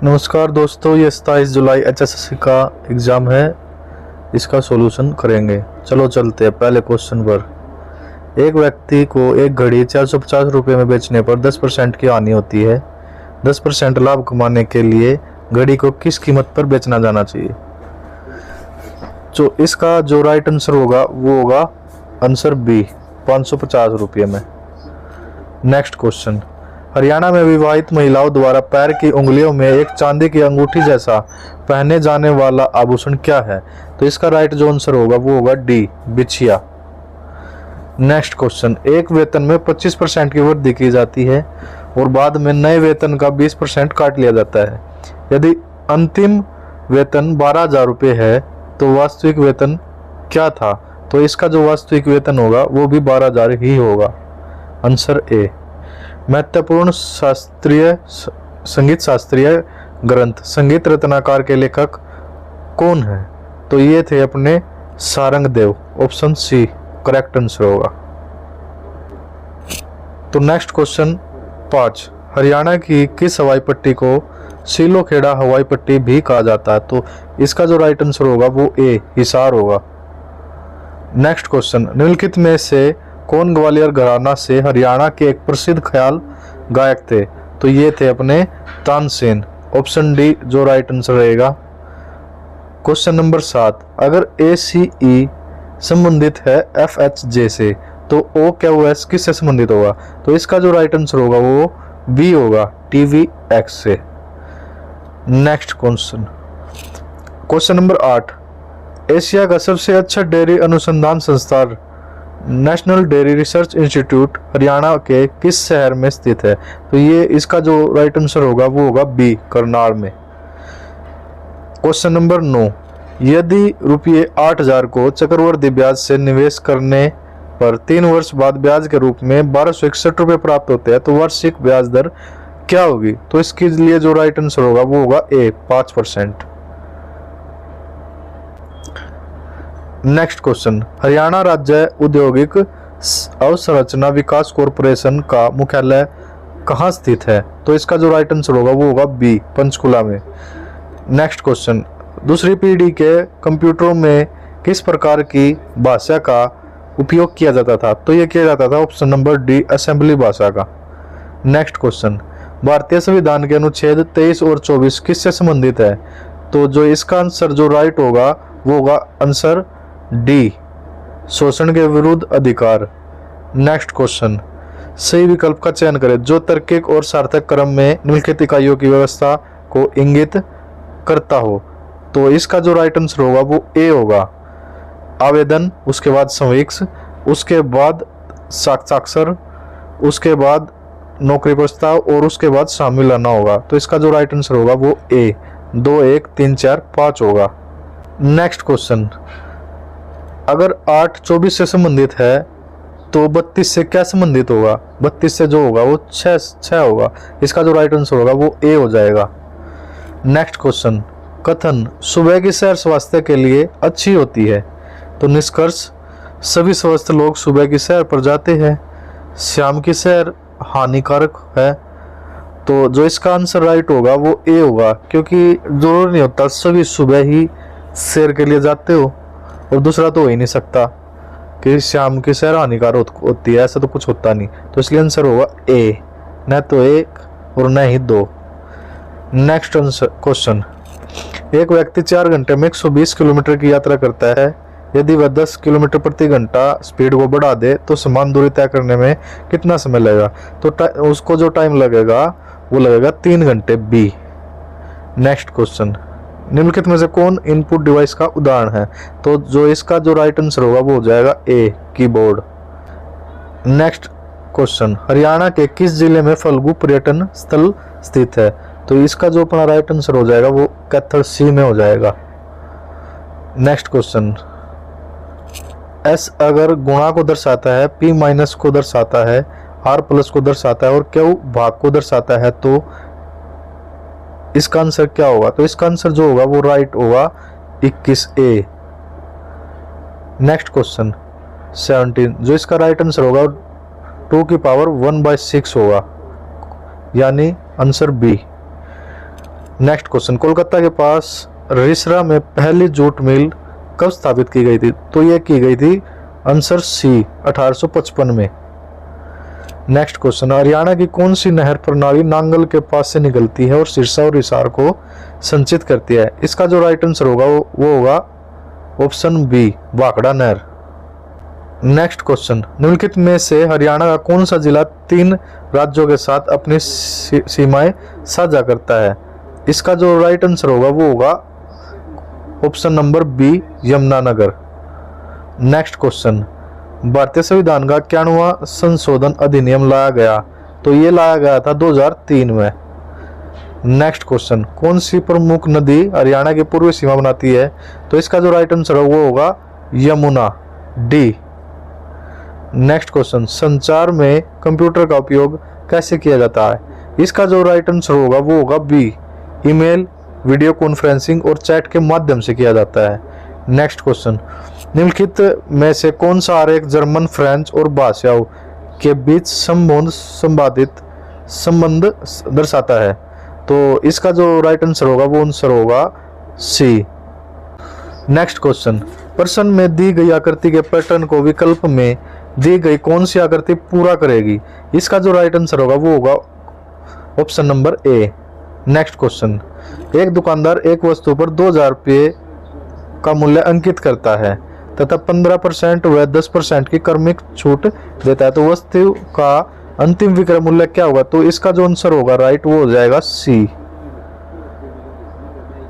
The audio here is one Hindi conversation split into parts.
नमस्कार दोस्तों, ये 27 जुलाई HSSC का एग्ज़ाम है। इसका सॉल्यूशन करेंगे। चलो चलते हैं पहले क्वेश्चन पर। एक व्यक्ति को एक घड़ी 450 रुपये में बेचने पर 10% की हानि होती है। 10% लाभ कमाने के लिए घड़ी को किस कीमत पर बेचना जाना चाहिए? तो इसका जो राइट आंसर होगा वो होगा आंसर बी, 550 रुपये में। नेक्स्ट क्वेश्चन, हरियाणा में विवाहित महिलाओं द्वारा पैर की उंगलियों में एक चांदी की अंगूठी जैसा पहने जाने वाला आभूषण क्या है? तो इसका राइट जो आंसर होगा वो होगा डी, बिछिया। नेक्स्ट क्वेश्चन, एक वेतन में 25% की वृद्धि की जाती है और बाद में नए वेतन का 20% काट लिया जाता है। यदि अंतिम वेतन 12,000 रुपये है तो वास्तविक वेतन क्या था? तो इसका जो वास्तविक वेतन होगा वो भी 12,000 ही होगा। Answer A. महत्वपूर्ण संगीत शास्त्रीय ग्रंथ संगीत रत्नाकर के लेखक कौन है? तो ये थे अपने Sarangdev. Option C correct answer होगा। तो नेक्स्ट क्वेश्चन 5, हरियाणा की किस हवाई पट्टी को सीलोखेड़ा हवाई पट्टी भी कहा जाता है? तो इसका जो राइट आंसर होगा वो ए, हिसार होगा। नेक्स्ट क्वेश्चन, निम्नलिखित में से कौन ग्वालियर घराना से हरियाणा के एक प्रसिद्ध ख्याल गायक थे? तो ये थे अपने तानसेन। ऑप्शन डी जो राइट आंसर रहेगा। क्वेश्चन नंबर 7, अगर ACE संबंधित है FHJ से तो OQS किससे संबंधित होगा? तो इसका जो राइट आंसर होगा वो बी होगा, TVX से। Next question, question number 8, Asia का सबसे अच्छा डेयरी अनुसंधान संस्थान national dairy research institute Haryana के किस शहर में स्थित है? तो ये इसका जो राइट आंसर होगा वो होगा बी, करनाल में। क्वेश्चन नंबर 9, यदि रुपये 8,000 को चक्रवृद्धि ब्याज से निवेश करने पर 3 वर्ष बाद ब्याज के रूप में 1261 रुपये प्राप्त होते हैं तो वार्षिक ब्याज दर क्या होगी? तो इसके लिए जो राइट आंसर होगा वो होगा ए, 5%। नेक्स्ट क्वेश्चन, हरियाणा राज्य औद्योगिक अवसंरचना विकास कॉरपोरेशन का मुख्यालय कहाँ स्थित है? तो इसका जो राइट आंसर होगा वो होगा बी, पंचकुला में। नेक्स्ट क्वेश्चन, दूसरी पीढ़ी के कंप्यूटरों में किस प्रकार की भाषा का उपयोग किया जाता था? तो ये किया जाता था ऑप्शन नंबर डी, असेंबली भाषा का। नेक्स्ट क्वेश्चन, भारतीय संविधान के अनुच्छेद 23 और 24 किससे संबंधित है? तो जो इसका आंसर जो राइट होगा वो होगा आंसर डी, शोषण के विरुद्ध अधिकार। नेक्स्ट क्वेश्चन, सही विकल्प का चयन करें जो तार्किक और सार्थक क्रम में निम्नलिखित इकाइयों की व्यवस्था को इंगित करता हो। तो इसका जो राइट आंसर होगा वो ए होगा, आवेदन, उसके बाद संवीक्ष, उसके बाद साक्षात्कार, उसके बाद नौकरी प्रस्ताव और उसके बाद शामिल आना होगा। तो इसका जो राइट आंसर होगा वो ए, 2, 1, 3, 4, 5 होगा। नेक्स्ट क्वेश्चन, अगर 8 24 से संबंधित है तो 32 से क्या संबंधित होगा? 32 से जो होगा वो 6 होगा। इसका जो राइट आंसर होगा वो ए हो जाएगा। नेक्स्ट क्वेश्चन, कथन सुबह की सैर स्वास्थ्य के लिए अच्छी होती है। तो निष्कर्ष, सभी स्वस्थ लोग सुबह की सैर पर जाते हैं। शाम की सैर हानिकारक है। तो जो इसका आंसर राइट होगा वो ए होगा, क्योंकि जरूरी नहीं होता सभी सुबह ही सैर के लिए जाते हो, और दूसरा तो हो ही नहीं सकता कि शाम की सैर हानिकारक होती है, ऐसा तो कुछ होता नहीं। तो इसलिए आंसर होगा ए, न तो 1 और न ही 2। नेक्स्ट क्वेश्चन, एक व्यक्ति 4 घंटे में 120 किलोमीटर की यात्रा करता है। यदि वह 10 किलोमीटर प्रति घंटा स्पीड को बढ़ा दे तो समान दूरी तय करने में कितना समय लगेगा? तो उसको जो टाइम लगेगा वो लगेगा 3 घंटे, बी। नेक्स्ट क्वेश्चन, निम्नलिखित में से कौन इनपुट डिवाइस का उदाहरण है? तो जो इसका जो राइट आंसर होगा वो हो जाएगा ए, कीबोर्ड। नेक्स्ट क्वेश्चन, हरियाणा के किस जिले में फल्गु पर्यटन स्थल स्थित है? तो इसका जो अपना राइट आंसर हो जाएगा वो कैथल सी में हो जाएगा। नेक्स्ट क्वेश्चन, एस अगर गुणा को दर्शाता है, P माइनस को दर्शाता है, R प्लस को दर्शाता है और Q भाग को दर्शाता है तो इसका आंसर क्या होगा? तो इसका आंसर जो होगा वो राइट होगा 21A। नेक्स्ट क्वेश्चन 17, जो इसका राइट आंसर होगा 2 की पावर 1/6 होगा, यानी answer B. Next question, Kolkata के पास रिसरा में पहली जूट मिल कब स्थापित की गई थी? तो ये की गई थी आंसर सी 1855 में। नेक्स्ट क्वेश्चन, हरियाणा की कौन सी नहर प्रणाली नांगल के पास से निकलती है और सिरसा और हिसार को संचित करती है? इसका जो राइट आंसर होगा वो होगा ऑप्शन बी भाखड़ा नहर। नेक्स्ट क्वेश्चन, निम्नलिखित में से हरियाणा का कौन सा जिला 3 राज्यों के साथ अपनी सीमाएं साझा करता है? इसका जो राइट आंसर होगा वो होगा option number B Yamunanagar. Next question, भारतीय संविधान का 91वां संशोधन अधिनियम लाया गया? तो ये लाया गया था 2003 में। नेक्स्ट क्वेश्चन, कौन सी प्रमुख नदी हरियाणा की पूर्वी सीमा बनाती है? तो इसका जो राइट आंसर है वो होगा यमुना, डी। नेक्स्ट क्वेश्चन, संचार में कंप्यूटर का उपयोग कैसे किया जाता है? इसका जो राइट आंसर होगा वो होगा बी, ईमेल, वीडियो कॉन्फ्रेंसिंग और चैट के माध्यम से किया जाता है। नेक्स्ट क्वेश्चन, निम्नलिखित में से कौन सा आरेख जर्मन, फ्रेंच और भाषाओं के बीच संबंध दर्शाता है? तो इसका जो राइट आंसर होगा वो आंसर होगा सी। नेक्स्ट क्वेश्चन, प्रश्न में दी गई आकृति के पैटर्न को विकल्प में दी गई कौन सी आकृति पूरा करेगी? इसका जो राइट आंसर होगा वो होगा option number A. Next question, एक दुकानदार एक वस्तु पर 2000 रुपये का मूल्य अंकित करता है तथा 15% व 10% की क्रमिक छूट देता है, तो वस्तु का अंतिम विक्रय मूल्य क्या होगा? तो इसका जो आंसर होगा राइट वो हो जाएगा सी।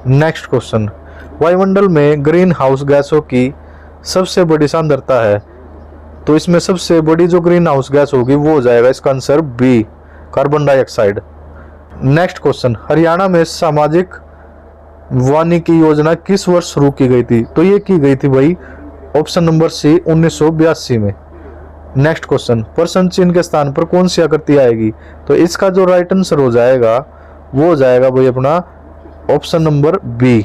नेक्स्ट क्वेश्चन, वायुमंडल में ग्रीन हाउस गैसों की सबसे बड़ी सांद्रता है? तो इसमें सबसे बड़ी जो ग्रीन हाउस गैस होगी वो हो जाएगा इसका answer B, carbon dioxide. Next question, Haryana में सामाजिक वानिकी योजना किस वर्ष शुरू की गई थी? तो ये की गई थी भाई ऑप्शन नंबर सी 1982 में। नेक्स्ट क्वेश्चन, प्रश्न चिन्ह के स्थान पर कौन सी आकृति आएगी? तो इसका जो राइट आंसर हो जाएगा वो हो जाएगा भाई अपना ऑप्शन नंबर बी।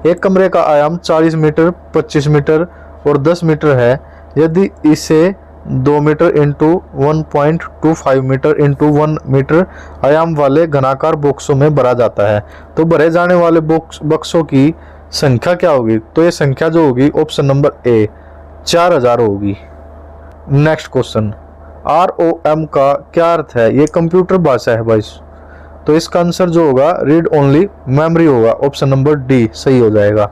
एक कमरे का आयाम 40 मीटर, 25 मीटर और 10 मीटर है। यदि इसे 2 metre into 1.25 metre into 1 metre आयाम वाले घनाकार बॉक्सों में भरा जाता है, तो भरे जाने वाले बक्सों की संख्या क्या होगी? तो ये संख्या जो होगी ऑप्शन नंबर ए 4000 होगी। नेक्स्ट क्वेश्चन, ROM का क्या अर्थ है? ये कंप्यूटर भाषा है भाई, तो इसका आंसर जो होगा रीड ओनली मेमोरी होगा, ऑप्शन नंबर डी सही हो जाएगा।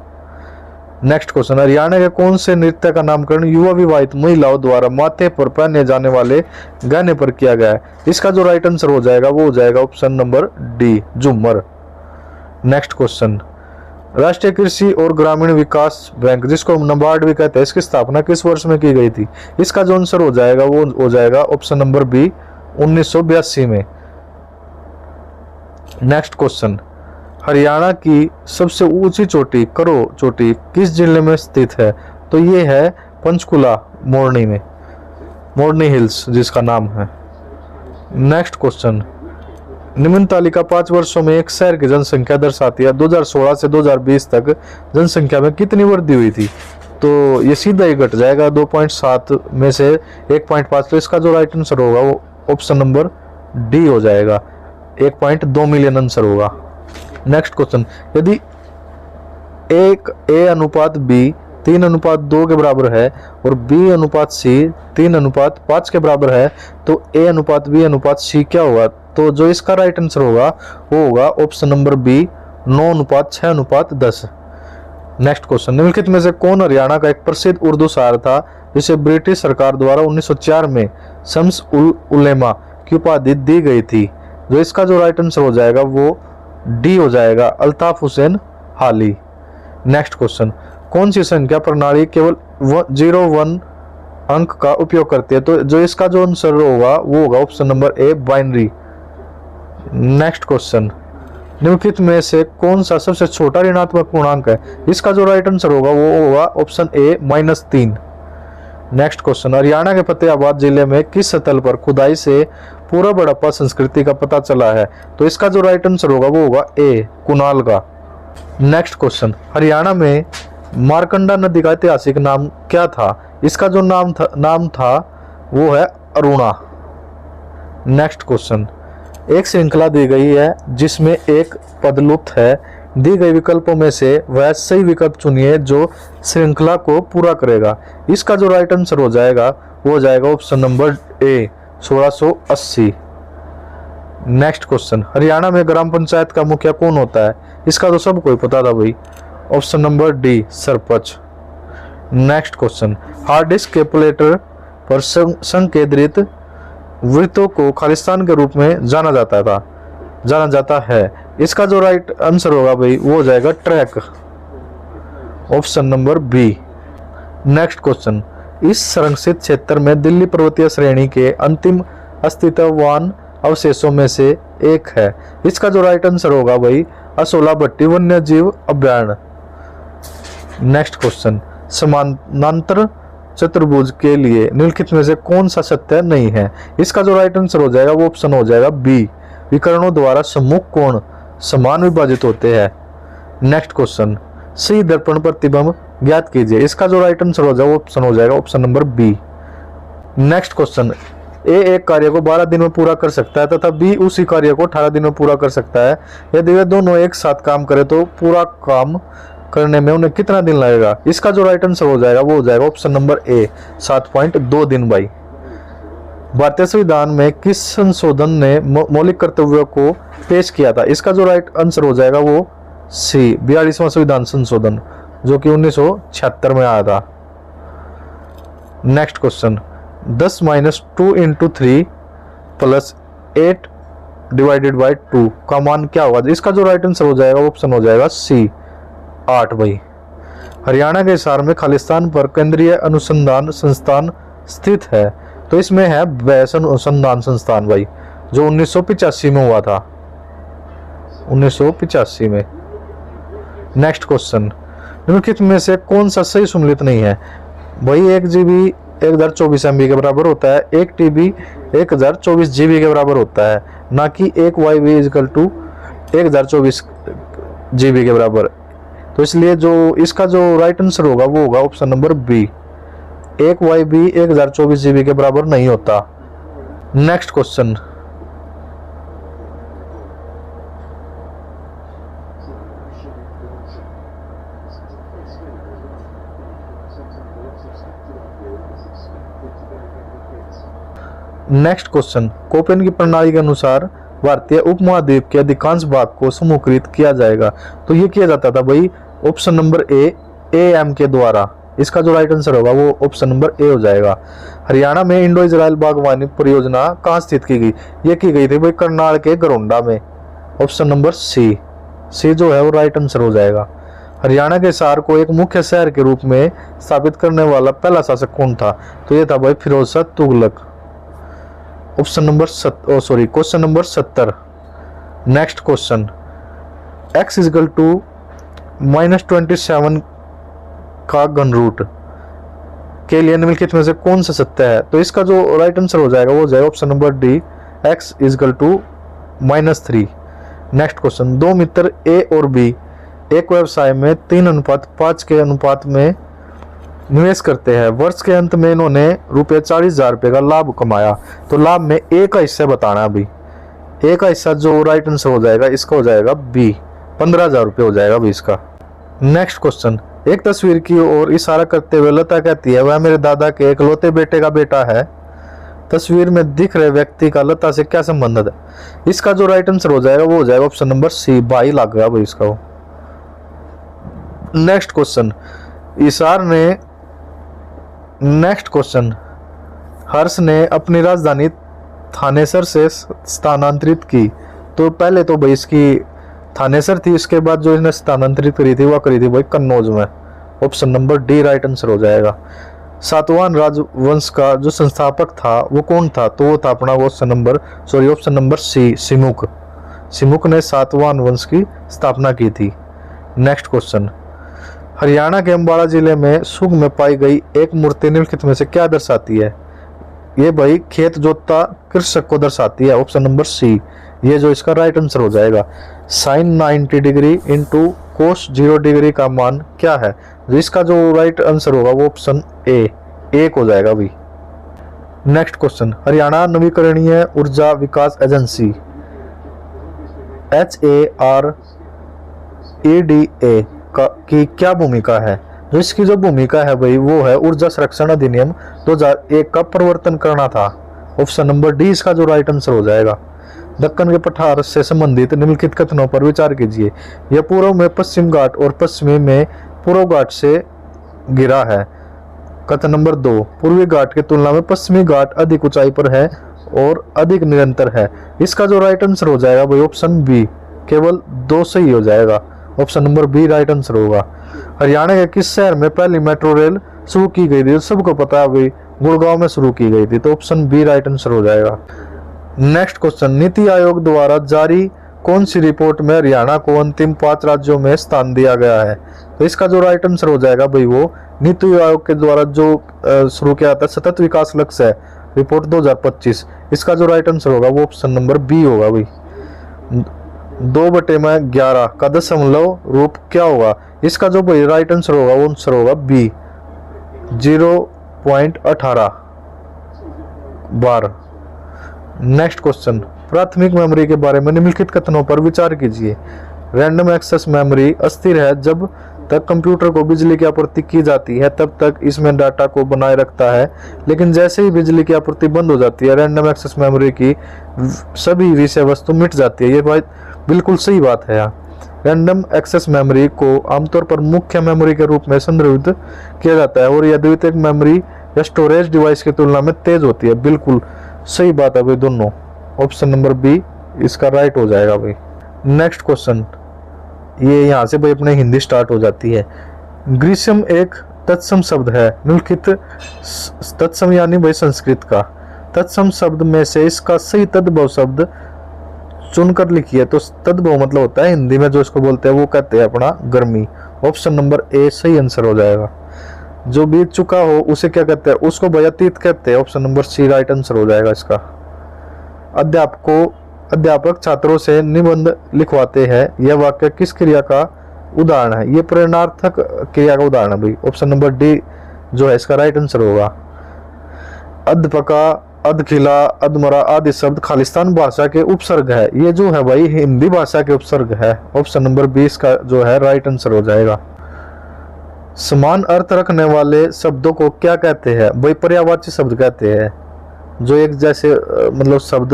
नेक्स्ट क्वेश्चन, हरियाणा के कौन से नृत्य का नामकरण युवा विवाहित महिलाओं द्वारा माथे पर पहने जाने वाले गहने पर किया गया है? इसका जो राइट आंसर हो जाएगा वो हो जाएगा ऑप्शन नंबर डी, झूमर। नेक्स्ट क्वेश्चन, राष्ट्रीय कृषि और ग्रामीण विकास बैंक, जिसको नाबार्ड भी कहते हैं, इसकी स्थापना किस वर्ष में की गई थी? इसका जो आंसर हो जाएगा वो हो जाएगा ऑप्शन नंबर बी 1982 में। नेक्स्ट क्वेश्चन, हरियाणा की सबसे ऊंची चोटी करो चोटी किस जिले में स्थित है? तो ये है पंचकुला, मोरनी में, मोरनी हिल्स जिसका नाम है। नेक्स्ट क्वेश्चन, निम्न तालिका 5 वर्षों में एक शहर की जनसंख्या दर्शाती है। 2016 से 2020 तक जनसंख्या में कितनी वृद्धि हुई थी? तो ये सीधा ही घट जाएगा 2.7 में से 1.5, तो इसका जो राइट आंसर होगा वो ऑप्शन नंबर डी हो जाएगा, 1.2 मिलियन आंसर होगा। नेक्स्ट क्वेश्चन, यदि एक A अनुपात B 3:2 के बराबर है और B अनुपात C 3:5 के बराबर है, तो A अनुपात B अनुपात C क्या होगा? तो जो इसका राइट आंसर होगा वो होगा option number B 9:6:10। Next question, निम्नलिखित में से कौन हरियाणा का एक प्रसिद्ध उर्दू शायर था जिसे ब्रिटिश सरकार द्वारा 1904 में शम्स उल उलेमा की उपाधि दी गई थी? जो इसका जो राइट आंसर हो जाएगा वो डी हो जाएगा, अल्ताफ हुसैन हाली। नेक्स्ट क्वेश्चन, कौन सी संख्या प्रणाली केवल 0-1 अंक का उपयोग करती है? तो जो इसका जो आंसर होगा वो होगा option number A, binary. Next question, निम्नलिखित में से कौन सा सबसे छोटा ऋणात्मक पूर्णांक है? इसका जो राइट आंसर होगा वो होगा option A, -3। Next question, Haryana के फतेहाबाद जिले में किस स्थल पर खुदाई से पूर्व हड़प्पा संस्कृति का पता चला है? तो इसका जो राइट आंसर होगा वो होगा ए, कुनाल का। नेक्स्ट क्वेश्चन, हरियाणा में मारकंडा नदी का ऐतिहासिक नाम क्या था? इसका जो नाम था वो है अरुणा। नेक्स्ट क्वेश्चन, एक श्रृंखला दी गई है जिसमें एक पद लुप्त है। दी गई विकल्पों में से वह सही विकल्प चुनिए जो श्रृंखला को पूरा करेगा। इसका जो राइट आंसर हो जाएगा वो हो जाएगा option number A 1680। Next question, Haryana में ग्राम पंचायत का मुखिया कौन होता है? इसका तो सबको ही पता था भाई, option number D sarpanch. Next question, hard disk के प्लेटर पर संकेंद्रित वृत्तों को खालिस्तान के रूप में जाना जाता है। इसका जो राइट आंसर होगा भाई वो हो जाएगा track, option number B. Next question, इस संरक्षित क्षेत्र में दिल्ली पर्वतीय श्रेणी के अंतिम अस्तित्ववान अवशेषों में से एक है। इसका जो राइट आंसर होगा भाई असोला भट्टी वन्य जीव अभ्यारण्य। नेक्स्ट क्वेश्चन, समानांतर चतुर्भुज के लिए निम्नलिखित में से कौन सा सत्य नहीं है? इसका जो राइट आंसर हो जाएगा वो ऑप्शन हो जाएगा बी, विकर्णों द्वारा सम्मुख कोण समान विभाजित होते हैं। नेक्स्ट क्वेश्चन, सी दर्पण प्रतिबिंब ज्ञात कीजिए। इसका जो राइट आंसर हो जाएगा ऑप्शन हो जाएगा option number B. Next question, ए एक कार्य को 12 दिन में पूरा कर सकता है तथा बी उसी कार्य को 18 दिन में पूरा कर सकता है। यदि वे दोनों एक साथ काम करें तो पूरा काम करने में उन्हें कितना दिन लगेगा? इसका जो राइट आंसर हो जाएगा वो हो जाएगा ऑप्शन नंबर ए 7.2 दिन भाई। भारतीय संविधान में किस संशोधन ने मौलिक कर्तव्यों को पेश किया था? इसका जो राइट आंसर हो जाएगा वो सी 42वां संविधान संशोधन, जो कि 1976 में आया था। नेक्स्ट क्वेश्चन, 10 - 2 × 3 + 8 / 2 का मान क्या होगा? इसका जो राइट आंसर हो जाएगा ऑप्शन हो जाएगा सी 8 भाई। हरियाणा के हिसार में खालिस्तान पर केंद्रीय अनुसंधान संस्थान स्थित है, तो इसमें है बैस अनुसंधान संस्थान भाई, जो 1985 में हुआ था, 1985 में। नेक्स्ट क्वेश्चन, निम्नलिखित में से कौन सा सही सम्मिलित नहीं है? भाई 1 GB 1024 MB के बराबर होता है, 1 TB 1024 GB के बराबर होता है, ना कि 1 YB = 1024 GB के बराबर। तो इसलिए जो इसका जो राइट आंसर होगा वो होगा option number B, 1 YB 1024 GB के बराबर नहीं होता। नेक्स्ट क्वेश्चन, कोपेन की प्रणाली के अनुसार भारतीय उपमहाद्वीप के अधिकांश भाग को समूहीकृत किया जाएगा, तो ये किया जाता था भाई ऑप्शन नंबर ए AM के द्वारा। इसका जो राइट आंसर होगा वो ऑप्शन नंबर ए हो जाएगा। हरियाणा में इंडो इजराइल बागवानी परियोजना कहाँ स्थित की गई? ये की गई थी भाई करनाल के गरोंडा में, ऑप्शन नंबर सी जो है वो राइट आंसर हो जाएगा। हरियाणा के हिसार को एक मुख्य शहर के रूप में स्थापित करने वाला पहला शासक कौन था? तो ये था भाई Firoz Shah Tughlaq, option number question number 70। Next question, x = -27 का घन रूट के लिए निम्नलिखित में से कौन सा सत्य है? तो इसका जो राइट आंसर हो जाएगा वो हो जाएगा option number D, x = -3। Next question, 2 मित्र ए और बी एक व्यवसाय में 3:5 के अनुपात में निवेश करते हैं। वर्ष के अंत में इन्होंने ₹40,000 का लाभ कमाया, तो लाभ में ए का हिस्सा बताना अभी। ए का हिस्सा जो राइट आंसर हो जाएगा इसका हो जाएगा बी, ₹15,000 हो जाएगा अभी इसका। नेक्स्ट क्वेश्चन, एक तस्वीर की ओर इशारा करते हुए लता कहती है वह मेरे दादा के इकलौते बेटे का बेटा है। तस्वीर में दिख रहे व्यक्ति का लता से क्या संबंध है? इसका जो राइट आंसर हो जाएगा वो हो जाएगा ऑप्शन नंबर सी, भाई लग गया भाई इसका। नेक्स्ट क्वेश्चन, हर्ष ने अपनी राजधानी थानेसर से स्थानांतरित की, तो पहले तो भाई इसकी थानेसर थी, इसके बाद जो इसने स्थानांतरित करी थी वह करी थी भाई कन्नौज में, option number D right answer हो जाएगा। सातवाहन राजवंश का जो संस्थापक था वो कौन था? तो वो था अपना ऑप्शन नंबर सी, सिमुक ने सातवाहन वंश की स्थापना की थी। नेक्स्ट क्वेश्चन, हरियाणा के अम्बाला जिले में सुग में पाई गई एक मूर्ति निम्नलिखित में से क्या दर्शाती है? ये भाई खेत जोतता कृषक को दर्शाती है, ऑप्शन नंबर सी, ये जो इसका राइट आंसर हो जाएगा। sin 90 डिग्री × cos 0 डिग्री का मान क्या है? जिसका जो राइट आंसर होगा वो ऑप्शन ए, 1 हो जाएगा अभी। नेक्स्ट क्वेश्चन, हरियाणा नवीकरणीय ऊर्जा विकास एजेंसी HAREDA की क्या भूमिका है? जो इसकी जो भूमिका है भाई वो है ऊर्जा संरक्षण अधिनियम 2001 का परिवर्तन करना था। ऑप्शन नंबर डी इसका जो राइट आंसर हो जाएगा। दक्कन के पठार से संबंधित निम्नलिखित कथनों पर विचार कीजिए। यह पूर्व में पश्चिम घाट और पश्चिमी में पूर्व घाट से घिरा है। कथन नंबर 2, पूर्वी घाट की तुलना में पश्चिमी घाट अधिक ऊंचाई पर है और अधिक निरंतर है। इसका जो राइट आंसर हो जाएगा भाई ऑप्शन बी, केवल 2 सही हो जाएगा। Option number B right answer होगा। हरियाणा के किस शहर में पहली मेट्रो रेल शुरू की गई थी? सबको पता है भाई, गुड़गांव में शुरू की गई थी, तो ऑप्शन बी राइट आंसर हो जाएगा। नेक्स्ट क्वेश्चन, नीति आयोग द्वारा जारी कौन सी रिपोर्ट में हरियाणा को अंतिम 5 राज्यों में स्थान दिया गया है? तो इसका जो राइट आंसर हो जाएगा भाई वो नीति आयोग के द्वारा जो शुरू किया था सतत विकास लक्ष्य है रिपोर्ट 2025, इसका जो राइट आंसर होगा वो ऑप्शन नंबर बी होगा भाई। 2/11 का दशमलव रूप क्या होगा? इसका जो भाई राइट आंसर होगा वो आंसर होगा बी, 0.18 बार। नेक्स्ट क्वेश्चन, प्राथमिक मेमोरी के बारे में निम्नलिखित कथनों पर विचार कीजिए। रैंडम एक्सेस मेमोरी अस्थिर है। जब तक कंप्यूटर को बिजली की आपूर्ति की जाती है तब तक इसमें डाटा को बनाए रखता है, लेकिन जैसे ही बिजली की आपूर्ति बंद हो जाती है रैंडम एक्सेस मेमोरी की सभी विषय वस्तु मिट जाती है। ये बात बिल्कुल सही बात है। यहाँ रैंडम एक्सेस मेमोरी को आमतौर पर मुख्य मेमोरी के रूप में संदर्भित किया जाता है और यह द्वितीयक मेमोरी या स्टोरेज डिवाइस की तुलना में तेज होती है। बिल्कुल सही बात है भाई दोनों। ऑप्शन नंबर बी इसका राइट हो जाएगा भाई। नेक्स्ट क्वेश्चन, ये यहाँ से भाई अपने हिंदी स्टार्ट हो जाती है। ग्रीष्म एक तत्सम शब्द है। निम्नलिखित तत्सम यानी भाई संस्कृत का तत्सम शब्द में से इसका सही तद्भव शब्द चुनकर लिखिए। तो तद्भव मतलब होता है हिंदी में जो इसको बोलते हैं वो कहते हैं अपना गर्मी। ऑप्शन नंबर ए सही आंसर हो जाएगा। जो बीत चुका हो उसे क्या कहते हैं? उसको भाई अतीत कहते हैं। Option number C right answer हो जाएगा इसका। अध्यापक छात्रों से निबंध लिखवाते हैं। यह वाक्य किस क्रिया का उदाहरण है? ये प्रेरणार्थक क्रिया का उदाहरण है भाई। ऑप्शन नंबर डी जो है इसका राइट आंसर होगा। अध्यापका, अधखिला, अधमरा आदि शब्द खालिस्तान भाषा के उपसर्ग है। ये जो है भाई हिंदी भाषा के उपसर्ग है। ऑप्शन नंबर 20 का जो है राइट आंसर हो जाएगा। समान अर्थ रखने वाले शब्दों को क्या कहते हैं? भाई पर्यायवाची शब्द कहते हैं। जो एक जैसे मतलब शब्द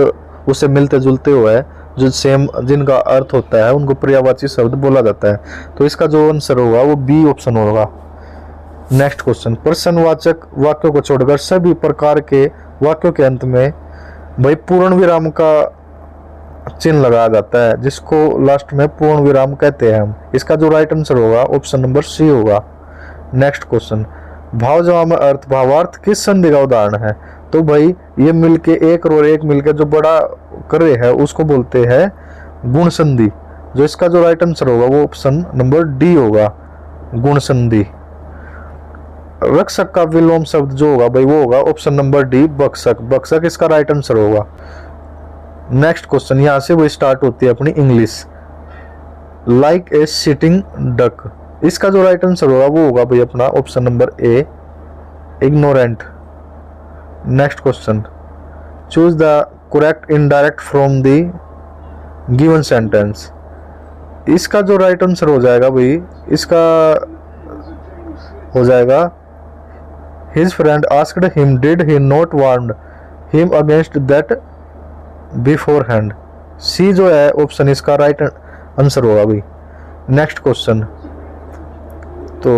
उससे मिलते जुलते हुए जो सेम जिनका अर्थ होता है उनको पर्यायवाची शब्द बोला जाता है। तो इसका जो आंसर होगा वो बी ऑप्शन होगा। नेक्स्ट क्वेश्चन, प्रश्नवाचक वाक्यों को छोड़कर सभी प्रकार के वाक्यों के अंत में भाई पूर्ण विराम का चिन्ह लगाया जाता है, जिसको लास्ट में पूर्ण विराम कहते हैं हम। इसका जो राइट आंसर होगा ऑप्शन नंबर सी होगा। नेक्स्ट क्वेश्चन, भाव जवाब में अर्थ भावार्थ किस संधि का उदाहरण है? तो भाई ये मिलके एक और एक मिलके जो बड़ा करे है उसको बोलते हैं गुण संधि। जो इसका जो राइट आंसर होगा वो ऑप्शन नंबर डी होगा, गुण संधि। रक्षक का विलोम शब्द जो होगा भाई वो होगा ऑप्शन नंबर डी, बक्सक। बक्सक इसका राइट आंसर होगा। नेक्स्ट क्वेश्चन, यहाँ से वो स्टार्ट होती है अपनी English. Like a sitting duck, इसका जो राइट आंसर होगा वो होगा भाई अपना option number A, ignorant. Next question, choose the correct indirect from the given sentence, इसका जो राइट आंसर हो जाएगा भाई इसका हो जाएगा his friend asked him did he not warned him against that beforehand. C जो है ऑप्शन इसका राइट आंसर होगा भाई। नेक्स्ट क्वेश्चन, तो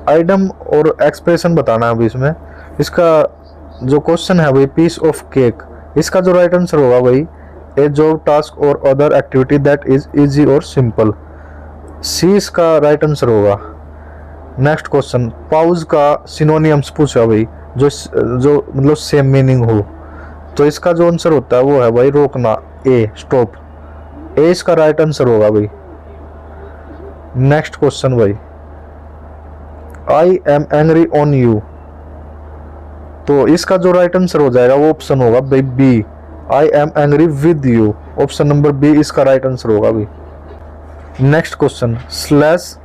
आइटम और एक्सप्रेशन बताना है अभी इसमें। इसका जो क्वेश्चन है भाई पीस ऑफ केक, इसका जो राइट आंसर होगा भाई ए जॉब टास्क और other activity that is easy और सिंपल। सी इसका राइट आंसर होगा। नेक्स्ट क्वेश्चन, पाउज का सिनोनियम्स पूछा भाई जो मतलब सेम मीनिंग हो। तो इसका जो आंसर होता है वो है भाई रोकना, ए स्टॉप। ए इसका राइट आंसर होगा भाई। नेक्स्ट क्वेश्चन भाई, आई एम एंग्री ऑन यू, तो इसका जो राइट आंसर हो जाएगा वो ऑप्शन होगा भाई B, I am angry with you. Option number B इसका राइट आंसर होगा भाई। Next question, slash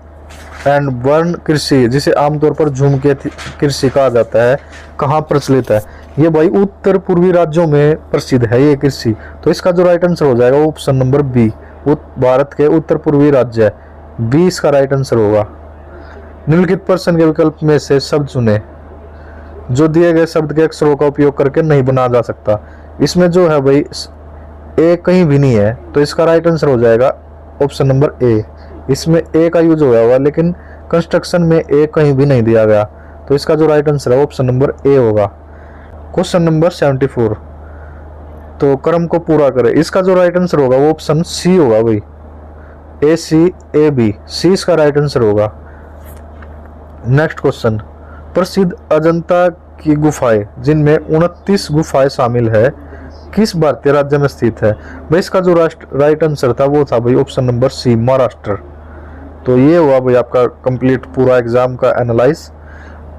and burn कृषि, जिसे आमतौर पर झूम के कृषि कहा जाता है, कहाँ प्रचलित है? ये भाई उत्तर पूर्वी राज्यों में प्रसिद्ध है ये कृषि। तो इसका जो राइट आंसर हो जाएगा वो ऑप्शन नंबर बी, भारत के उत्तर पूर्वी राज्य है। बी इसका राइट आंसर होगा। निम्नलिखित प्रश्न के विकल्प में से शब्द चुने जो दिए गए शब्द के अक्षरों का उपयोग करके नहीं बनाया जा सकता। इसमें जो है भाई ए कहीं भी नहीं है, तो इसका राइट आंसर हो जाएगा ऑप्शन नंबर ए। इसमें ए का यूज होया हुआ, लेकिन कंस्ट्रक्शन में ए कहीं भी नहीं दिया गया, तो इसका जो राइट आंसर है ऑप्शन नंबर ए होगा। क्वेश्चन नंबर 74, तो क्रम को पूरा करें। इसका जो राइट आंसर होगा वो ऑप्शन सी होगा भाई, ए सी ए बी, सी इसका राइट आंसर होगा। नेक्स्ट क्वेश्चन, प्रसिद्ध अजंता की गुफाएं जिनमें 29 गुफाएं शामिल है किस भारतीय राज्य में स्थित है? भाई इसका जो राइट आंसर था वो था भाई ऑप्शन नंबर सी, महाराष्ट्र। तो ये हुआ भाई आपका कंप्लीट पूरा एग्जाम का एनालाइज।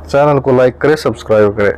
चैनल को लाइक करें, सब्सक्राइब करें।